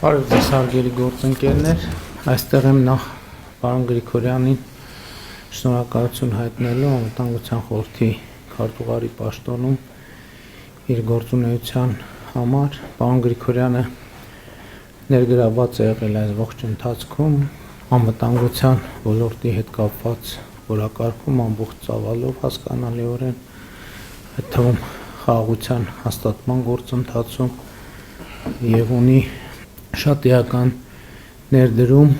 Բարև ձեզ հարգելի գործընկերներ, այստեղ եմ նախ պարոն Գրիգորյանին շնորհակալություն հայտնելու Անվտանգության խորհրդի քարտուղարի պաշտոնում իր գործունեության համար։ Պարոն Գրիգորյանը ներգրավված է եղել այս ողջ ընթացքում անվտանգության ոլորտի հետ կապված որակարգում ամբողջ ծավալով հասկանալիորեն, այդ թվում խաղաղության հաստատման գործընթացում եւ ունի շատ էական ներդրում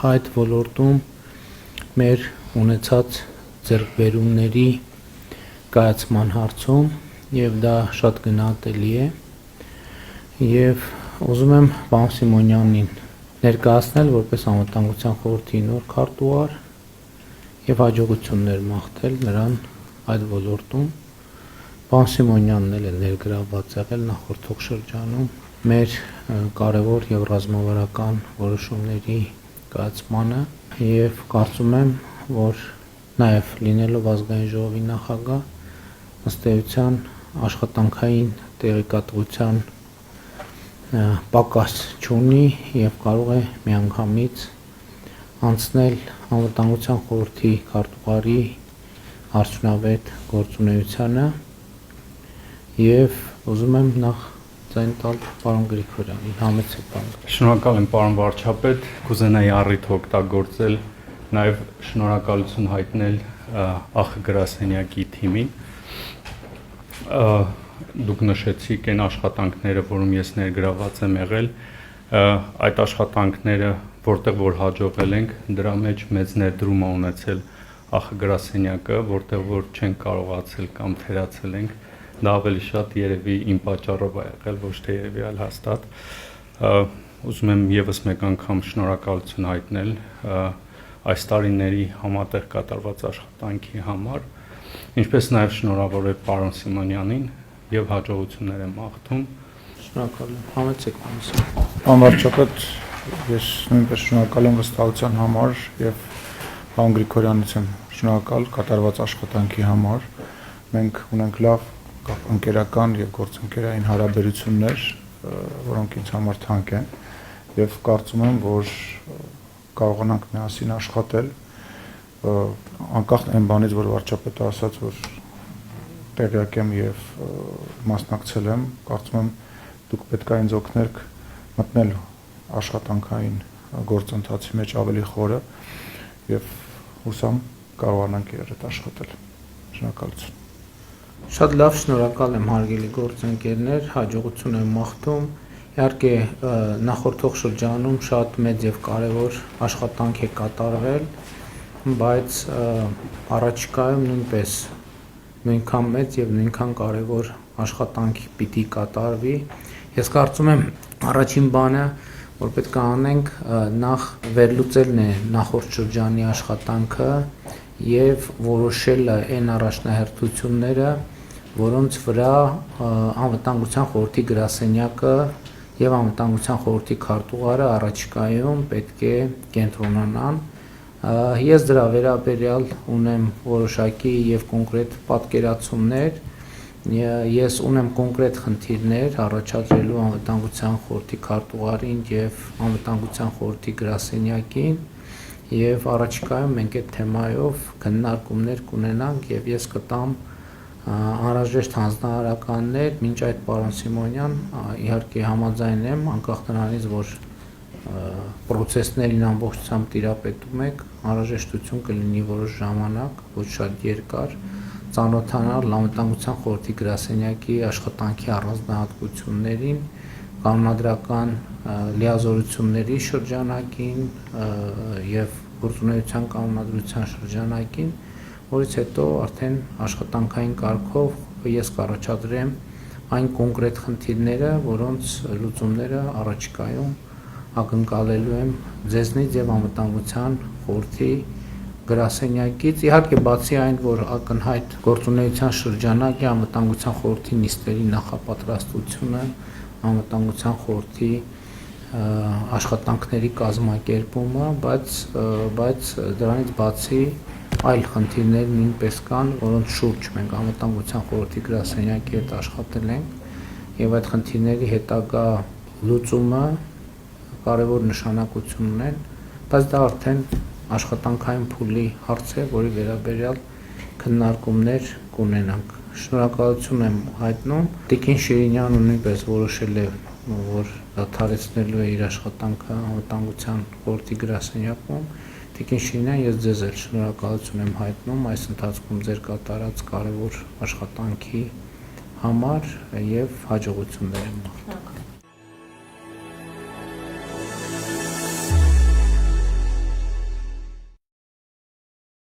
այդ ոլորտում մեր ունեցած ձեռքբերումների կայացման հարցում եւ դա շատ գնահատելի է եւ ուզում եմ պարոն Սիմոնյանին ներկայացնել որպես անվտանգության խորհրդի նոր քարտուղար եւ հաջողություններ մաղթել նրան այդ ոլորտում։ Պարոն Սիմոնյանն էլ է ներգրավված եղել նախորդ շրջանում մեր կարևոր եւ ռազմավարական որոշումների կայացմանը եւ կարծում եմ, որ նաեւ լինելով ազգային ժողովի նախագահ ըստ էության աշխատանքային տեղեկատվության պակաս չունի եւ կարող է միանգամից անցնել անվտանգության խորհրդի քարտուղարի արդյունավետ գործունեությանը եւ ուզում եմ նախ ձայն տալ պարոն Գրիգորյանին, համեցեք պարոն։ Շնորհակալ եմ պարոն վարչապետ, կուզենայի առիթը օգտագործել նաև շնորհակալություն հայտնել ԱԽ գրասենյակի թիմին։ Դուք նշեցիք այն աշխատանքները, որում ես ներգրաված եմ եղել, այդ աշխատանքները, որտեղ որ հաջողել ենք, դրա մեջ մեծ ներդրում է ունեցել ԱԽ գրասենյակը, որտեղ որ չենք կարողացել կամ թերացել ենք, դա ավելի շատ երևի իմ պատճառով է եղել, ոչ թե երևի այլ հաստատ։ Ուզում եմ եւս մեկ անգամ շնորհակալություն հայտնել այս տարիների համատեղ կատարված աշխատանքի համար, ինչպես նաեւ շնորհավորել պարոն Սիմոնյանին եւ հաջողություններ եմ մաղթում։ Շնորհակալ եմ։ Համեցեք պարոն։ Պարոն վարչապետ, ես նույնպես շնորհակալ եմ վստահության համար եւ պարոն Գրիգորյանից եմ շնորհակալ կատարված աշխատանքի համար։ Մենք ունենք լավ ընկերական եւ գործընկերային հարաբերություններ, որոնք ինձ համար թանկ են եւ կարծում եմ, որ կարողանանք միասին աշխատել անկախ այն բանից, որ վարչապետը ասաց, որ տեղյակ եմ եւ մասնակցել եմ, կարծում եմ դուք պետք է ինձ օգնեք մտնել աշխատանքային գործընթացի մեջ ավելի խորը եւ հուսամ կարողանանք իրար հետ աշխատել։ Շնորհակալություն։ Շատ լավ, շնորհակալ եմ հարգելի գործընկերներ, հաջողություն եմ մաղթում։ Իհարկե նախորդող շրջանում շատ մեծ եւ կարեւոր աշխատանք է կատարվել, բայց առաջիկայում նույնպես նույնքան մեծ եւ նույնքան կարեւոր աշխատանք պիտի կատարվի։ Ես կարծում եմ առաջին բանը, որ պետք է անենք, նախ վերլուծելն է նախորդ շրջանի աշխատանքը եւ որոշելը այն առաջնահերթությունները, որոնց վրա անվտանգության խորհրդի գրասենյակը եւ անվտանգության խորհրդի քարտուղարը առաջիկայում պետք է կենտրոնանան։ Ես դրա վերաբերյալ ունեմ որոշակի եւ կոնկրետ պատկերացումներ, ես ունեմ կոնկրետ խնդիրներ առաջադրելու անվտանգության խորհրդի քարտուղարին եւ անվտանգության խորհրդի գրասենյակին եւ առաջիկայում մենք այդ թեմայով քննարկումներ կունենանք եւ ես կտամ անհրաժեշտ հանձնարարականներ, մինչ այդ պարոն Սիմոնյան, իհարկե համաձայն եմ, անկախ նրանից, որ պրոցեսներին ամբողջությամբ տիրապետում եք, անհրաժեշտություն կլինի որոշ ժամանակ, ոչ շատ երկար, ծանոթանալ անվտանգության խորհրդի գրասենյակի աշխատանքի առանձնահատկություններին, կանոնադրական լիազորությունների շրջանակին եւ գործունեության կանոնադրության շրջանակին, որից հետո արդեն աշխատանքային կարգով ես կառաջադրեմ այն կոնկրետ խնդիրները, որոնց լուծումները առաջիկայում ակնկալելու եմ ձեզնից եւ անվտանգության խորհրդի գրասենյակից։ Իհարկե բացի այն, որ ակնհայտ գործունեության շրջանակ է անվտանգության խորհրդի նիստերի նախապատրաստությունը, անվտանգության խորհրդի աշխատանքների կազմակերպումը, բայց դրանից բացի այլ խնդիրներ նույնպես կան, որոնց շուրջ մենք անվտանգության խորհրդի գրասենյակի հետ աշխատել ենք եւ այդ խնդիրների հետագա լուծումը կարևոր նշանակություն ունեն, բայց դա արդեն աշխատանքային փուլի հարց է, որի վերաբերյալ քննարկումներ կունենանք։ Շնորհակալություն եմ հայտնում։ Տիկին Շիրինյանը նույնպես որոշել է, որ դադարեցնելու է իր աշխատանքը անվտանգության խորհրդի գրասենյակում։ Տիկին Շիրինյան, ես ձեզ էլ շնորհակալություն եմ հայտնում այս ընթացքում ձեր կատարած կարևոր աշխատանքի համար եւ հաջողություններ եմ մաղթում։